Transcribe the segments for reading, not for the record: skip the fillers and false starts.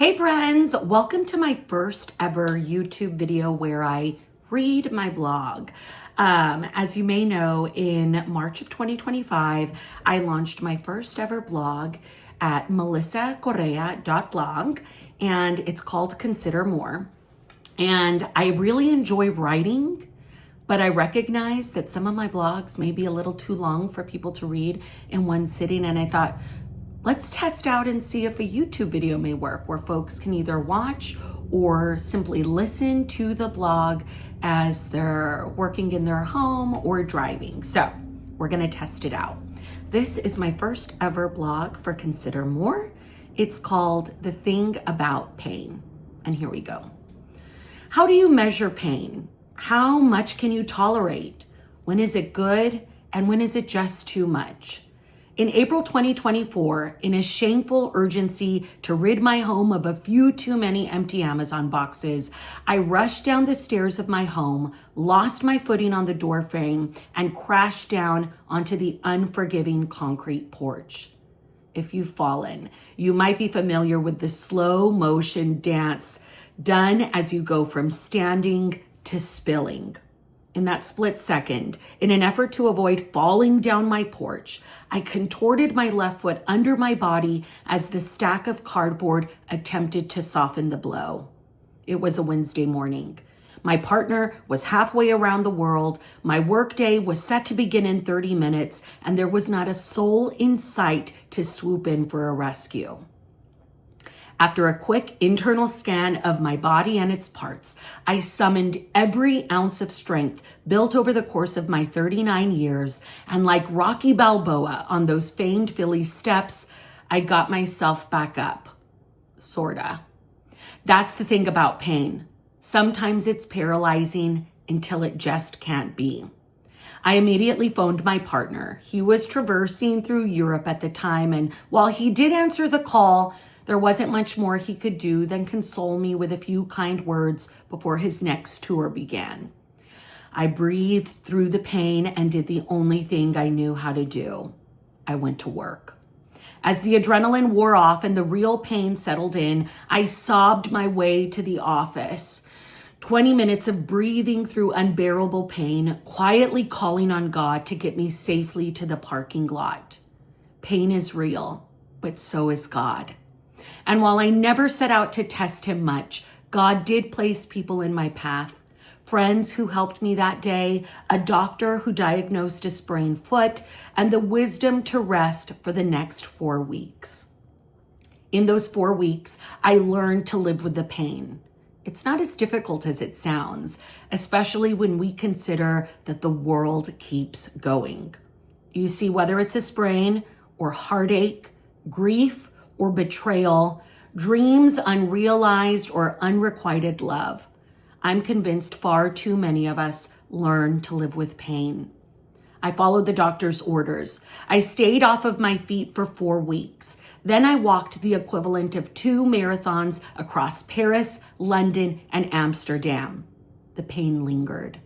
Hey friends, welcome to my first ever YouTube video where I read my blog. As you may know, in March of 2025, I launched my first ever blog at melissacorrea.blog, and it's called Consider More. And I really enjoy writing, but I recognize that some of my blogs may be a little too long for people to read in one sitting, and I thought, let's test out and see if a YouTube video may work where folks can either watch or simply listen to the blog as they're working in their home or driving. So we're gonna test it out. This is my first ever blog for Consider More. It's called The Thing About Pain. And here we go. How do you measure pain? How much can you tolerate? When is it good? And when is it just too much? In April 2024, in a shameful urgency to rid my home of a few too many empty Amazon boxes, I rushed down the stairs of my home, lost my footing on the doorframe, and crashed down onto the unforgiving concrete porch. If you've fallen, you might be familiar with the slow motion dance done as you go from standing to spilling. In that split second, in an effort to avoid falling down my porch, I contorted my left foot under my body as the stack of cardboard attempted to soften the blow. It was a Wednesday morning. My partner was halfway around the world. My workday was set to begin in 30 minutes, and there was not a soul in sight to swoop in for a rescue. After a quick internal scan of my body and its parts, I summoned every ounce of strength built over the course of my 39 years, and like Rocky Balboa on those famed Philly steps, I got myself back up. Sorta. That's the thing about pain. Sometimes it's paralyzing until it just can't be. I immediately phoned my partner. He was traversing through Europe at the time, and while he did answer the call, there wasn't much more he could do than console me with a few kind words before his next tour began. I breathed through the pain and did the only thing I knew how to do. I went to work. As the adrenaline wore off and the real pain settled in, I sobbed my way to the office. 20 minutes of breathing through unbearable pain, quietly calling on God to get me safely to the parking lot. Pain is real, but so is God. And while I never set out to test him much, God did place people in my path. Friends who helped me that day, a doctor who diagnosed a sprained foot, and the wisdom to rest for the next 4 weeks. In those 4 weeks, I learned to live with the pain. It's not as difficult as it sounds, especially when we consider that the world keeps going. You see, whether it's a sprain or heartache, grief, or betrayal, dreams unrealized or unrequited love, I'm convinced far too many of us learn to live with pain. I followed the doctor's orders. I stayed off of my feet for 4 weeks. Then I walked the equivalent of 2 marathons across Paris, London, and Amsterdam. The pain lingered.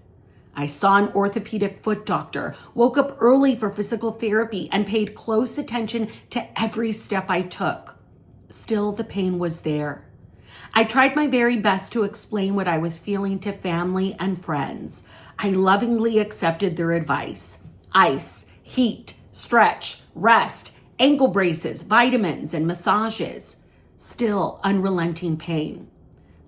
I saw an orthopedic foot doctor, woke up early for physical therapy, and paid close attention to every step I took. Still, the pain was there. I tried my very best to explain what I was feeling to family and friends. I lovingly accepted their advice. Ice, heat, stretch, rest, ankle braces, vitamins, and massages. Still, unrelenting pain.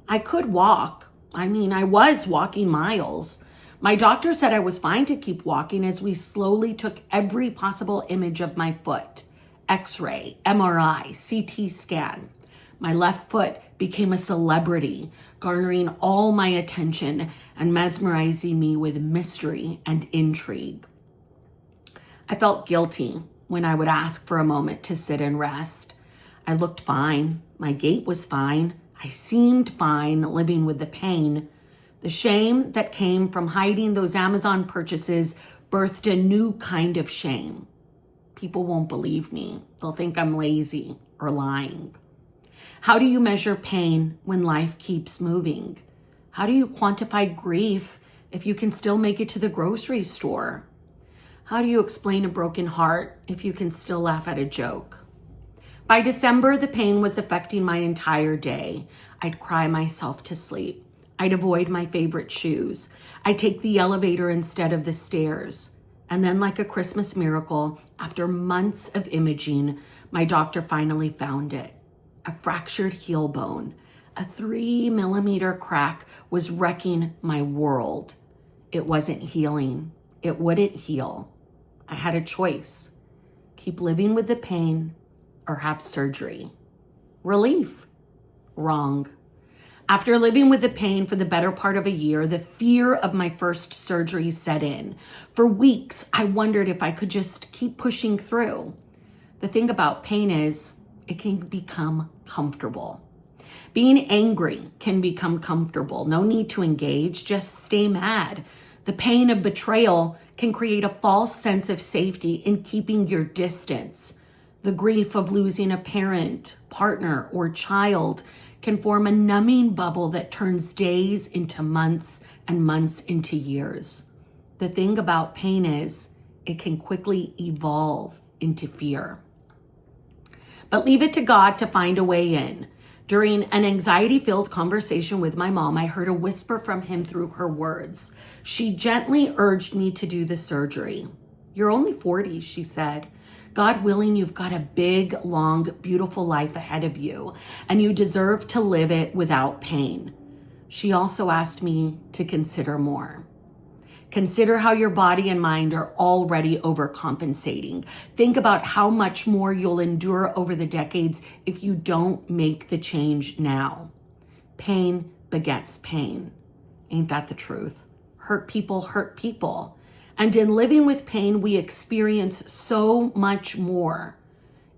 I could walk. I was walking miles. My doctor said I was fine to keep walking as we slowly took every possible image of my foot. X-ray, MRI, CT scan. My left foot became a celebrity, garnering all my attention and mesmerizing me with mystery and intrigue. I felt guilty when I would ask for a moment to sit and rest. I looked fine. My gait was fine. I seemed fine living with the pain. The shame that came from hiding those Amazon purchases birthed a new kind of shame. People won't believe me. They'll think I'm lazy or lying. How do you measure pain when life keeps moving? How do you quantify grief if you can still make it to the grocery store? How do you explain a broken heart if you can still laugh at a joke? By December, the pain was affecting my entire day. I'd cry myself to sleep. I'd avoid my favorite shoes. I'd take the elevator instead of the stairs. And then, like a Christmas miracle, after months of imaging, my doctor finally found it. A fractured heel bone. A 3-millimeter crack was wrecking my world. It wasn't healing. It wouldn't heal. I had a choice. Keep living with the pain or have surgery. Relief. Wrong. After living with the pain for the better part of a year, the fear of my first surgery set in. For weeks, I wondered if I could just keep pushing through. The thing about pain is it can become comfortable. Being angry can become comfortable. No need to engage, just stay mad. The pain of betrayal can create a false sense of safety in keeping your distance. The grief of losing a parent, partner, or child can form a numbing bubble that turns days into months and months into years. The thing about pain is it can quickly evolve into fear. But leave it to God to find a way in. During an anxiety-filled conversation with my mom, I heard a whisper from him through her words. She gently urged me to do the surgery. "You're only 40, she said. God willing, you've got a big, long, beautiful life ahead of you, and you deserve to live it without pain." She also asked me to consider more. Consider how your body and mind are already overcompensating. Think about how much more you'll endure over the decades if you don't make the change now. Pain begets pain. Ain't that the truth? Hurt people hurt people. And in living with pain, we experience so much more.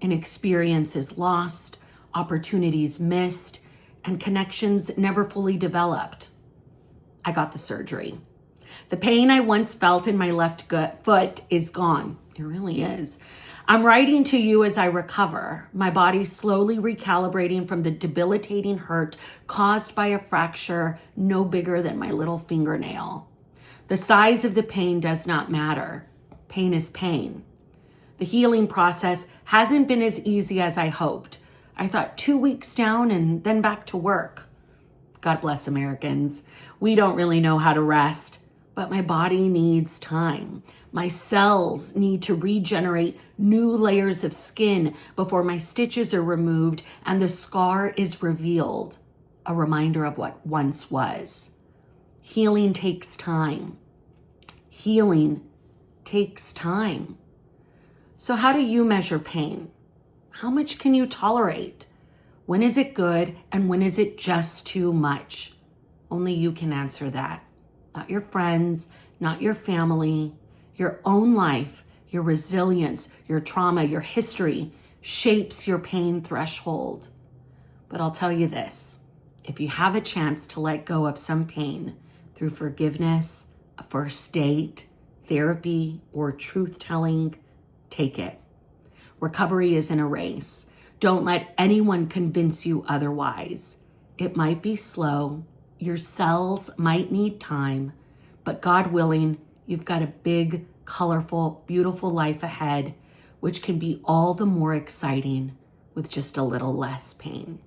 An experience is lost, opportunities missed, and connections never fully developed. I got the surgery. The pain I once felt in my left foot is gone. It really is. I'm writing to you as I recover, my body slowly recalibrating from the debilitating hurt caused by a fracture no bigger than my little fingernail. The size of the pain does not matter. Pain is pain. The healing process hasn't been as easy as I hoped. I thought 2 weeks down and then back to work. God bless Americans. We don't really know how to rest. But my body needs time. My cells need to regenerate new layers of skin before my stitches are removed and the scar is revealed, a reminder of what once was. Healing takes time. Healing takes time. So how do you measure pain? How much can you tolerate? When is it good and when is it just too much? Only you can answer that. Not your friends, not your family. Your own life, your resilience, your trauma, your history shapes your pain threshold. But I'll tell you this, if you have a chance to let go of some pain through forgiveness, a first date, therapy, or truth-telling, take it. Recovery isn't a race. Don't let anyone convince you otherwise. It might be slow. Your cells might need time, but God willing, you've got a big, colorful, beautiful life ahead, which can be all the more exciting with just a little less pain.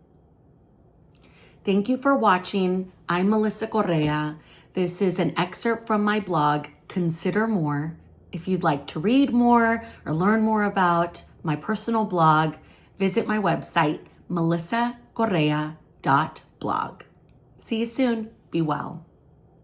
Thank you for watching. I'm Melissa Correa. This is an excerpt from my blog, Consider More. If you'd like to read more or learn more about my personal blog, visit my website, melissacorrea.blog. See you soon. Be well.